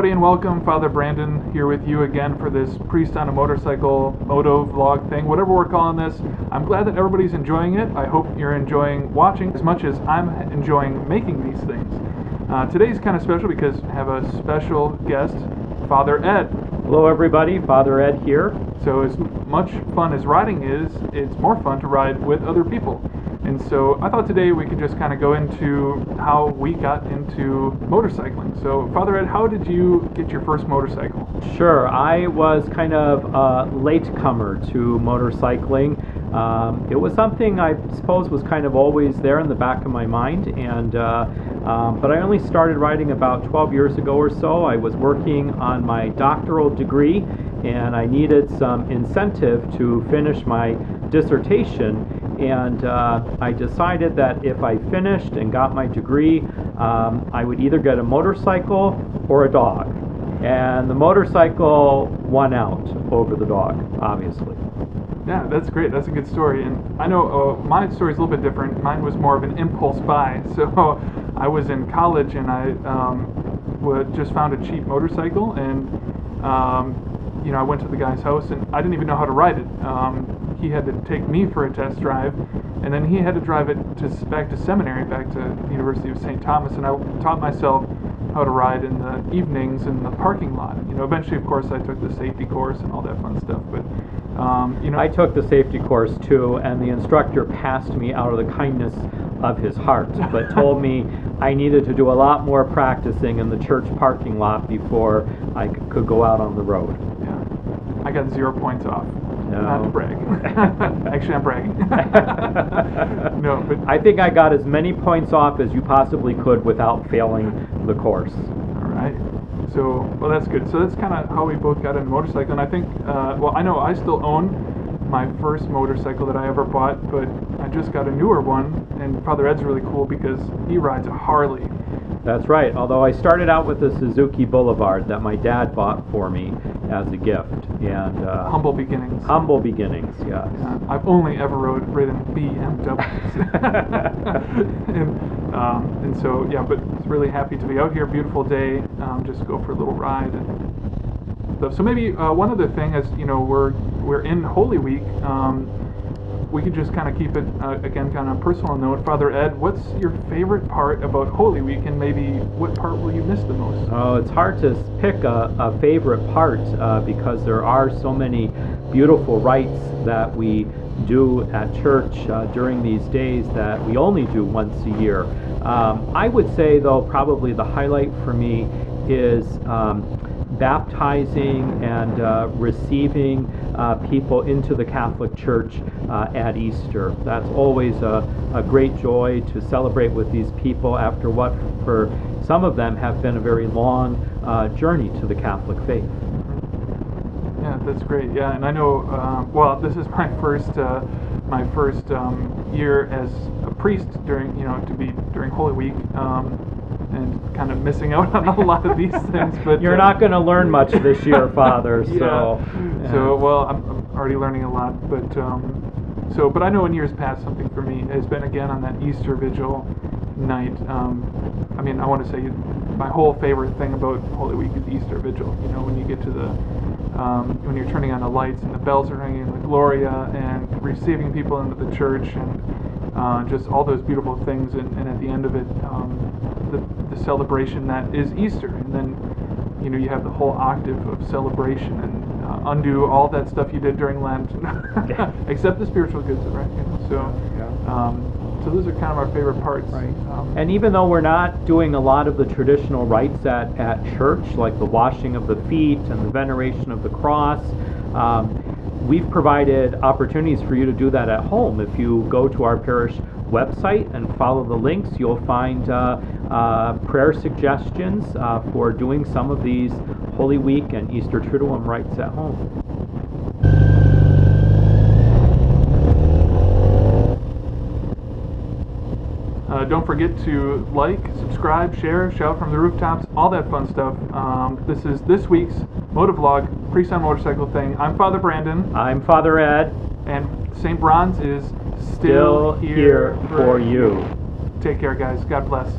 everybody, and welcome. Father Brandon here with you again for this Priest on a Motorcycle Motovlog thing, whatever we're calling this. I'm glad that everybody's enjoying it. I hope you're enjoying watching as much as I'm enjoying making these things. Today's kind of special because I have a special guest, Father Ed. Hello everybody, Father Ed here. So as much fun as riding is, it's more fun to ride with other people. And so I thought today we could just kind of go into how we got into motorcycling. So Father Ed, how did you get your first motorcycle? Sure, I was kind of a latecomer to motorcycling. It was something I suppose was kind of always there in the back of my mind, and but I only started riding about 12 years ago or so. I was working on my doctoral degree, and I needed some incentive to finish my dissertation, and I decided that if I finished and got my degree, I would either get a motorcycle or a dog. And the motorcycle won out over the dog, obviously. Yeah, that's great. That's a good story. And I know my story is a little bit different. Mine was more of an impulse buy. So I was in college and I just found a cheap motorcycle, and I went to the guy's house and I didn't even know how to ride it. He had to take me for a test drive, and then he had to drive it back to seminary, back to the University of St. Thomas, and I taught myself how to ride in the evenings in the parking lot. Eventually, of course, I took the safety course and all that fun stuff, but I took the safety course too, and the instructor passed me out of the kindness of his heart, but told me I needed to do a lot more practicing in the church parking lot before I could go out on the road. Yeah, I got 0 points off. No. Not to brag. Actually, I'm bragging. No, but I think I got as many points off as you possibly could without failing the course. All right. So, well, that's good. So that's kind of how we both got into motorcycle. And I think, I know I still own my first motorcycle that I ever bought, but I just got a newer one. And Father Ed's really cool because he rides a Harley. That's right. Although I started out with a Suzuki Boulevard that my dad bought for me as a gift, and humble beginnings. Humble beginnings, yes. I've only ever ridden BMWs, and so yeah. But really happy to be out here. Beautiful day. Just go for a little ride and stuff. So maybe one other thing is, we're in Holy Week. We could just kind of keep it, again, kind of a personal note. Father Ed, what's your favorite part about Holy Week, and maybe what part will you miss the most? Oh, it's hard to pick a favorite part because there are so many beautiful rites that we do at church during these days that we only do once a year. I would say, though, probably the highlight for me is baptizing and receiving people into the Catholic Church at Easter. That's always a great joy to celebrate with these people after what for some of them have been a very long journey to the Catholic faith. Yeah, that's great. Yeah, and I know, this is my first year as a priest during Holy Week. And kind of missing out on a lot of these things, but you're not going to learn much this year, Father. Yeah. So well, I'm already learning a lot, but but I know in years past something for me has been again on that Easter Vigil night. I want to say my whole favorite thing about Holy Week is Easter Vigil. When you get to the when you're turning on the lights and the bells are ringing, the Gloria, and receiving people into the church, and just all those beautiful things, and at the end of it, the celebration that is Easter, and then you have the whole octave of celebration and undo all that stuff you did during Lent, except the spiritual goods, right? So those are kind of our favorite parts. Right. And even though we're not doing a lot of the traditional rites at church, like the washing of the feet and the veneration of the cross, we've provided opportunities for you to do that at home. If you go to our parish website and follow the links, you'll find prayer suggestions for doing some of these Holy Week and Easter Triduum rites at home. Don't forget to like, subscribe, share, shout from the rooftops, all that fun stuff. This is this week's Motovlog, Priest on Motorcycle thing. I'm Father Brandon. I'm Father Ed. And St. Bronze is still here for you. Take care, guys. God bless.